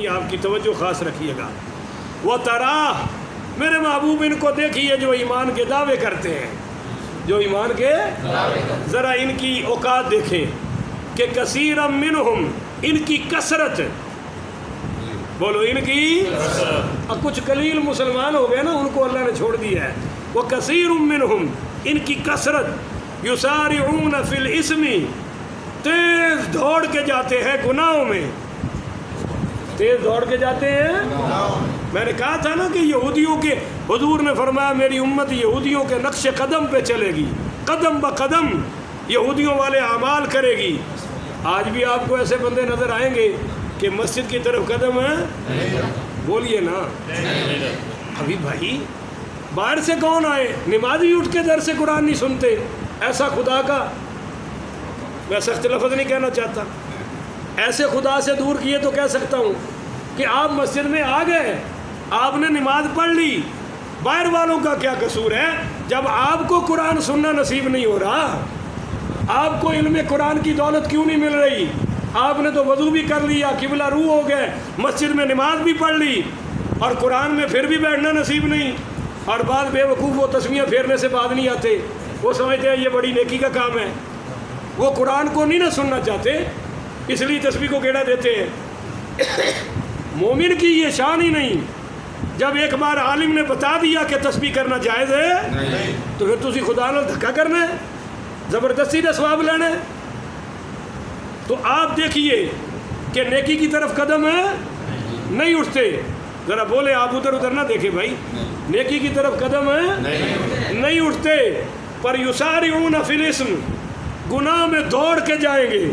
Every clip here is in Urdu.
سنیے، آپ کی توجہ خاص رکھیے گا۔ وہ ترا، میرے محبوب ان کو دیکھیے جو ایمان کے دعوے کرتے ہیں، جو ایمان کے ذرا ان کی اوقات دیکھیں کہ کثیرا منہم، ان کی کثرت، بولو ان کی، اور کچھ قلیل مسلمان ہو گئے نا، ان کو اللہ نے چھوڑ دیا ہے۔ وہ کثیر منہم، ان کی کثرت، یسارعون فی الاسم، تیز دوڑ کے جاتے ہیں گناہوں میں، تیز دوڑ کے جاتے ہیں۔ میں نے کہا تھا نا کہ یہودیوں کے، حضور نے فرمایا میری امت یہودیوں کے نقش قدم پہ چلے گی، قدم بقدم یہودیوں والے اعمال کرے گی۔ آج بھی آپ کو ایسے بندے نظر آئیں گے کہ مسجد کی طرف قدم ہے، بولیے نا۔ ابھی بھائی باہر سے کون آئے، نمازی اٹھ کے در سے قرآن نہیں سنتے، ایسا خدا کا، میں سخت لفظ نہیں کہنا چاہتا، ایسے خدا سے دور کیے تو کہہ سکتا ہوں کہ آپ مسجد میں آ گئے، آپ نے نماز پڑھ لی، باہر والوں کا کیا قصور ہے؟ جب آپ کو قرآن سننا نصیب نہیں ہو رہا، آپ کو علم قرآن کی دولت کیوں نہیں مل رہی؟ آپ نے تو وضو بھی کر لیا، قبلہ رو ہو گئے، مسجد میں نماز بھی پڑھ لی، اور قرآن میں پھر بھی بیٹھنا نصیب نہیں۔ اور بعض بے وقوف وہ تسمیہ پھیرنے سے بعد نہیں آتے، وہ سمجھتے ہیں یہ بڑی نیکی کا کام ہے، وہ قرآن کو نہیں نہ سننا چاہتے، اس لیے تسبیح کو گیڑا دیتے ہیں۔ مومن کی یہ شان ہی نہیں، جب ایک بار عالم نے بتا دیا کہ تسبیح کرنا جائز ہے تو پھر تسی خدا نال دھکا کرنا ہے، زبردستی کا ثواب لینا ہے۔ تو آپ دیکھیے کہ نیکی کی طرف قدم ہے نہیں اٹھتے، ذرا بولے آپ ادھر ادھر نہ دیکھیں بھائی، نیکی کی طرف قدم ہے نہیں اٹھتے، پر یسارعون فی الاسم، گناہ میں دوڑ کے جائیں گے،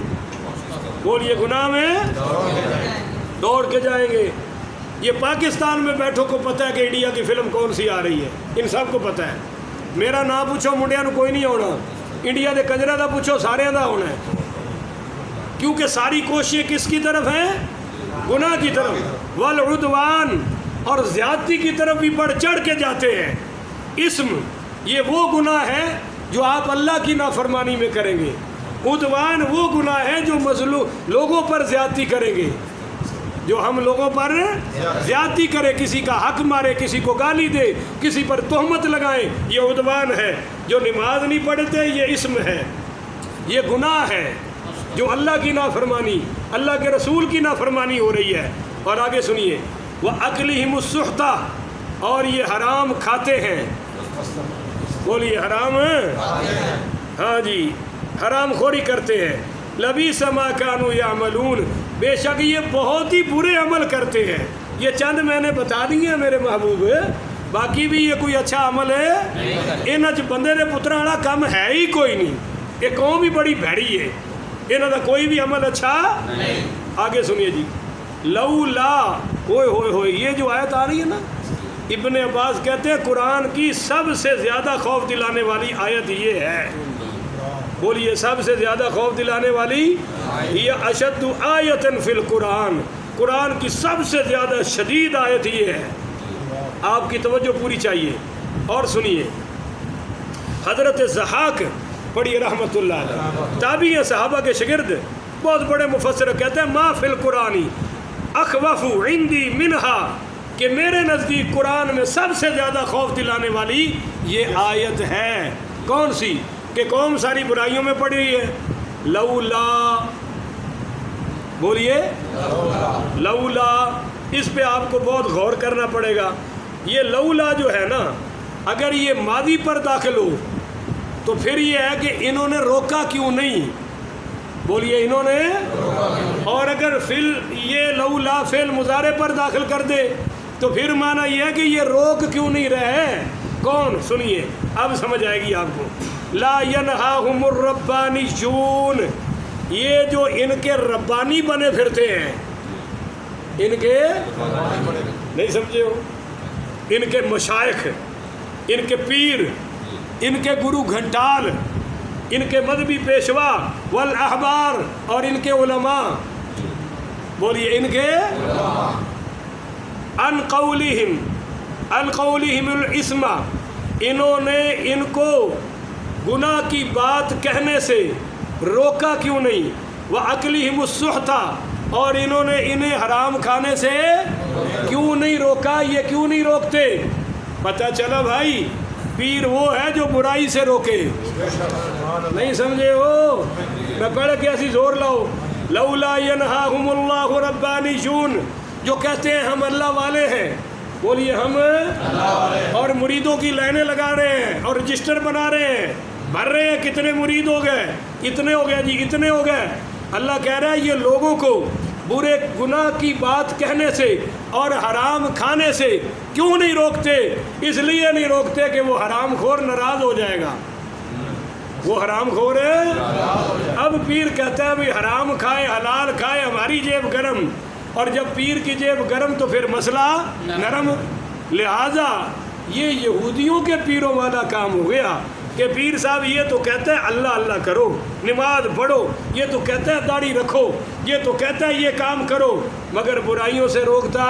بولیے گناہ میں دوڑ کے جائیں گے۔ یہ پاکستان میں بیٹھو کو پتہ ہے کہ انڈیا کی فلم کون سی آ رہی ہے، ان سب کو پتہ ہے۔ میرا نام پوچھو منڈیا نو کوئی نہیں ہونا، انڈیا دے کنجرا دا پوچھو سارے دا ہونا ہے، کیونکہ ساری کوششیں کس کی طرف ہیں؟ گناہ کی طرف، والعدوان، اور زیادتی کی طرف بھی بڑھ چڑھ کے جاتے ہیں۔ اسم، یہ وہ گناہ ہے جو آپ اللہ کی نافرمانی میں کریں گے، عدوان وہ گناہ ہے جو مظلوم لوگوں پر زیادتی کریں گے، جو ہم لوگوں پر زیادتی کرے، کسی کا حق مارے، کسی کو گالی دے، کسی پر تہمت لگائیں، یہ عدوان ہے۔ جو نماز نہیں پڑھتے یہ اسم ہے، یہ گناہ ہے، جو اللہ کی نافرمانی، اللہ کے رسول کی نافرمانی ہو رہی ہے۔ اور آگے سنیے، وَأَكْلِهِمُ السُّحْتَ، اور یہ حرام کھاتے ہیں، بولیے حرام ہے، ہاں جی حرام خوری کرتے ہیں۔ لبیس ما کانوا یعملون، بے شک یہ بہت ہی برے عمل کرتے ہیں۔ یہ چند میں نے بتا دیے ہیں میرے محبوب، باقی بھی یہ کوئی اچھا عمل ہے انہاں چ بندے دے پتراں والا کم ہے ہی کوئی نہیں، یہ قوم بھی بڑی بھڑی ہے، انہاں دا کوئی بھی عمل اچھا نہیں۔ آگے سنیے جی، لولا، ہوئے ہوئے ہوئے، یہ جو آیت آ رہی ہے نا، ابن عباس کہتے ہیں قرآن کی سب سے زیادہ خوف دلانے والی آیت یہ ہے، بولیے سب سے زیادہ خوف دلانے والی یہ اشد آیت فی القرآن، قرآن کی سب سے زیادہ شدید آیت یہ ہے۔ آپ کی توجہ پوری چاہیے اور سنیے، حضرت ضحاک پڑھیے رحمۃ اللہ علیہ، تابعی ہیں، صحابہ کے شاگرد، بہت بڑے مفسر، کہتے ہیں ما فی القرآن اخوف عندی منہا، کہ میرے نزدیک قرآن میں سب سے زیادہ خوف دلانے والی یہ آیت ہے۔ کون سی؟ کہ قوم ساری برائیوں میں پڑی ہوئی ہے۔ لولا، بولیے لولا، اس پہ آپ کو بہت غور کرنا پڑے گا۔ یہ لولا جو ہے نا، اگر یہ ماضی پر داخل ہو تو پھر یہ ہے کہ انہوں نے روکا کیوں نہیں، بولیے انہوں نے، اور اگر یہ لولا فعل مضارع پر داخل کر دے تو پھر معنی یہ ہے کہ یہ روک کیوں نہیں رہے، کون؟ سنیے اب سمجھ آئے گی آپ کو۔ لا ینہاہم الربانیون، یہ جو ان کے ربانی بنے پھرتے ہیں، ان کے نہیں سمجھے ہو، ان کے مشائخ، ان کے پیر، ان کے گرو گھنٹال، ان کے مذہبی پیشوا، والاحبار، اور ان کے علماء، بولیے ان کے، ان قولہم الاسم، انہوں نے ان کو گناہ کی بات کہنے سے روکا کیوں نہیں، وَأَكْلِهِمُ السُّحْتَ، اور انہوں نے انہیں حرام کھانے سے کیوں نہیں روکا؟ یہ کیوں نہیں روکتے؟ پتہ چلا بھائی پیر وہ ہے جو برائی سے روکے. نہیں سمجھے ہو؟ میں پڑھ کے ایسی زور لاؤ. لولا ینہاہم اللہ ربانیون، جو کہتے ہیں ہم اللہ والے ہیں. بولیے ہم اور مریدوں کی لائنیں لگا رہے ہیں اور رجسٹر بنا رہے ہیں، بھر رہے ہیں کتنے مرید ہو گئے، اتنے ہو گئے جی، اتنے ہو گئے. اللہ کہہ رہا ہے یہ لوگوں کو برے گناہ کی بات کہنے سے اور حرام کھانے سے کیوں نہیں روکتے؟ اس لیے نہیں روکتے کہ وہ حرام خور ناراض ہو جائے گا. وہ حرام خور ہے. اب پیر کہتا ہے بھی حرام کھائے حلال کھائے ہماری جیب گرم، اور جب پیر کی جیب گرم تو پھر مسئلہ نرم. لہٰذا یہ یہودیوں کے پیروں والا کام ہو گیا کہ پیر صاحب یہ تو کہتا ہے اللہ اللہ کرو، نماز پڑھو، یہ تو کہتا ہے داڑھی رکھو، یہ تو کہتا ہے یہ کام کرو، مگر برائیوں سے روکتا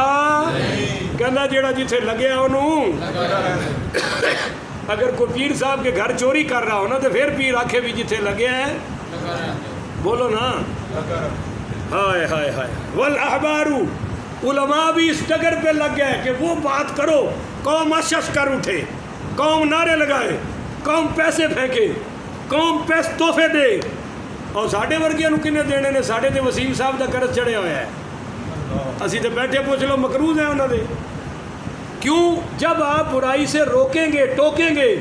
کہنا جیڑا جتھے لگیا انہوں. اگر کوئی پیر صاحب کے گھر چوری کر رہا ہو نا تو پھر پیر آنکھیں بھی جتھے لگے ہیں بولو نا. ہائے ہائے ہائے. والاحبار، علماء بھی اس ڈگر پہ لگ گئے کہ وہ بات کرو، قوم اشش کر اٹھے، قوم نعرے لگائے، قوم پیسے پھینکے، قوم پیسے تحفے دے. اور ساڈے ورگیاں نوں کنے دینے نے؟ ساڈے تے وسیم صاحب دا قرض چڑھیا ہوا ہے، اسی تے بیٹھے پوچھ لو مقروض ہیں انہاں دے. کیوں؟ جب آپ برائی سے روکیں گے ٹوکیں گے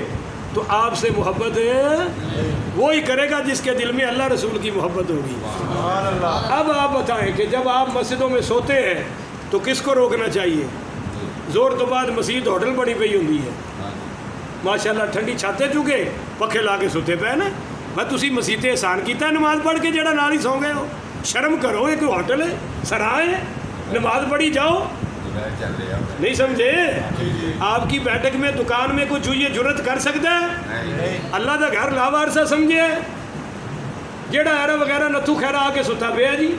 تو آپ سے محبت ہے وہی کرے گا جس کے دل میں اللہ رسول کی محبت ہوگی. اب آپ بتائیں کہ جب آپ مسجدوں میں سوتے ہیں تو کس کو روکنا چاہیے؟ زور تو بعد مسجد ہوٹل بنی پئی ہوندی ہے، ماشاءاللہ ٹھنڈی چھاتے چکے پکھے لا کے سوتے پے نا. میں تسی مسجد احسان کیتا ہے نماز پڑھ کے جڑا نال ہی سو گئے ہو. شرم کرو، یہ کوئی ہوٹل ہے سرائے ہے، نماز پڑھی جاؤ. نہیں سمجھے؟ آپ کی بیٹھک میں دکان میں کوئی چوہیے جرت کر سکتا ہے؟ اللہ دا گھر لاوارسا سمجھے جیڑا ایرا وغیرہ نتھو خیرہ آ کے ستا پہ ہے جی.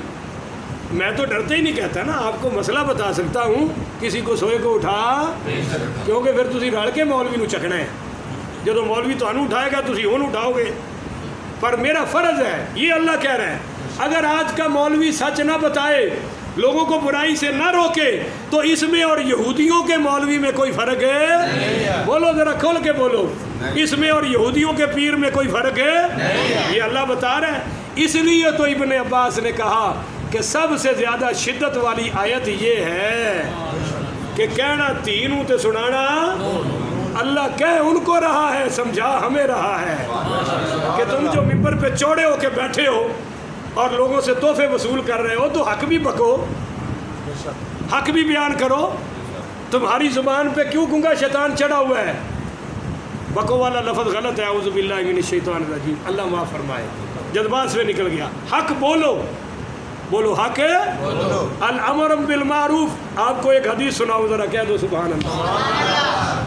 میں تو ڈرتے ہی نہیں کہتا نا، آپ کو مسئلہ بتا سکتا ہوں. کسی کو سوئے کو اٹھا، کیونکہ پھر تسی رل کے مولوی نو چکنا ہے. جدو مولوی تو انو اٹھائے گا تسی اون اٹھاؤ گے. پر میرا فرض ہے، یہ اللہ کہہ رہا ہے، اگر آج کا مولوی سچ نہ بتائے، لوگوں کو برائی سے نہ روکے، تو اس میں اور یہودیوں کے مولوی میں کوئی فرق ہے؟ بولو ذرا کھول کے بولو. اس میں اور یہودیوں کے پیر میں کوئی فرق ہے؟ یہ اللہ بتا رہا ہے. اس لیے تو ابن عباس نے کہا کہ سب سے زیادہ شدت والی آیت یہ ہے کہ کہنا تینوں تے سنانا اللہ کہہ ان کو رہا ہے، سمجھا ہمیں رہا ہے. کہ تم جو ممبر پہ چوڑے ہو کے بیٹھے ہو اور لوگوں سے تحفے وصول کر رہے ہو تو حق بھی بکو، حق بھی بیان کرو. تمہاری زبان پہ کیوں گنگا شیطان چڑھا ہوا ہے؟ بکو والا لفظ غلط ہے، اعوذ باللہ من الشیطان الرجیم، اللہ معاف فرمائے، جذبات سے نکل گیا. حق بولو، بولو حق ہے. الامر بالمعروف. آپ کو ایک حدیث سناؤ ذرا، کہہ دو سبحان اللہ.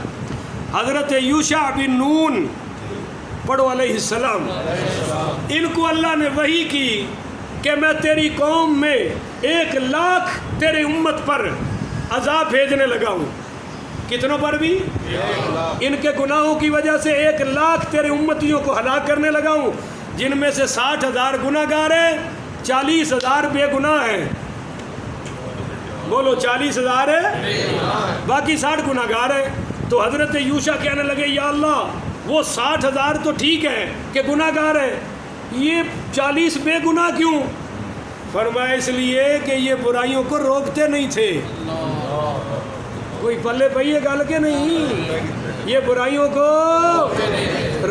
حضرت یوشع بن نون پڑھو علیہ السلام، ان کو اللہ نے وحی کی کہ میں تیری قوم میں 1,00,000 تیرے امت پر عذاب بھیجنے لگا ہوں. کتنوں پر بھی؟ ان کے گناہوں کی وجہ سے 1,00,000 تیرے امتیوں کو ہلاک کرنے لگا ہوں، جن میں سے 60,000 گناہ گار ہیں، 40,000 بے گناہ ہیں. بولو 40,000 ہے، باقی 60 گناہ گار ہیں. تو حضرت یوشع کہنے لگے یا اللہ وہ 60,000 تو ٹھیک ہے کہ گناہ گار ہے، یہ 40 بے گناہ کیوں؟ فرمایا اس لیے کہ یہ برائیوں کو روکتے نہیں تھے. کوئی پلے پئی ہے گل کے نہیں؟ یہ برائیوں کو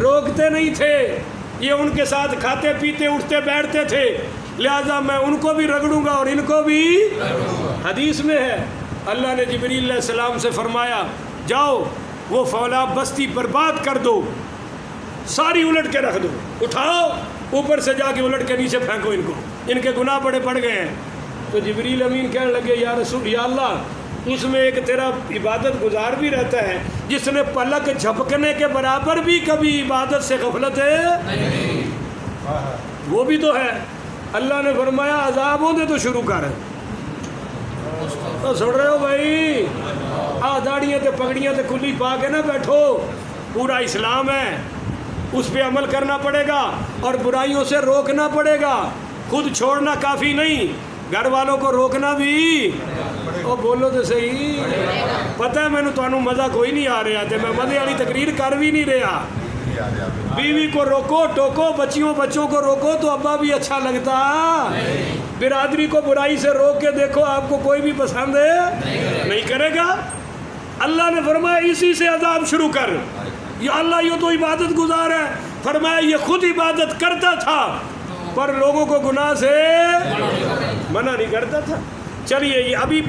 روکتے نہیں تھے، یہ ان کے ساتھ کھاتے پیتے اٹھتے بیٹھتے تھے، لہذا میں ان کو بھی رگڑوں گا اور ان کو بھی. حدیث میں ہے اللہ نے جبریل علیہ السلام سے فرمایا جاؤ وہ فولا بستی برباد کر دو، ساری الٹ کے رکھ دو، اٹھاؤ اوپر سے جا کے الٹ کے نیچے پھینکو ان کو، ان کے گناہ بڑے پڑ گئے ہیں. تو جبریل امین کہنے لگے یا رسول یا اللہ اس میں ایک تیرا عبادت گزار بھی رہتا ہے جس نے پلک جھپکنے کے برابر بھی کبھی عبادت سے غفلت ہے، وہ بھی تو ہے. اللہ نے فرمایا عذابوں دے تو شروع کر. تو سن رہے ہو بھائی؟ داڑیاں تے پگڑیاں تے کھلی پا کے نہ بیٹھو، پورا اسلام ہے، اس پہ عمل کرنا پڑے گا اور برائیوں سے روکنا پڑے گا. خود چھوڑنا کافی نہیں، گھر والوں کو روکنا بھی او بولو تو صحیح پتہ ہے میں نے تو مزہ کوئی نہیں آ رہا تھے میں مزے والی تقریر کر بھی نہیں رہا بیوی کو روکو ٹوکو بچوں کو روکو تو ابا بھی اچھا لگتا برادری کو برائی سے روک کے دیکھو آپ کو کوئی بھی پسند نہیں کرے گا اللہ نے فرمایا اسی سے عذاب شروع کر یا اللہ یہ تو عبادت گزار ہے فرمایا یہ خود عبادت کرتا تھا پر لوگوں کو گناہ سے منع نہیں کرتا تھا چلیے یہ ابھی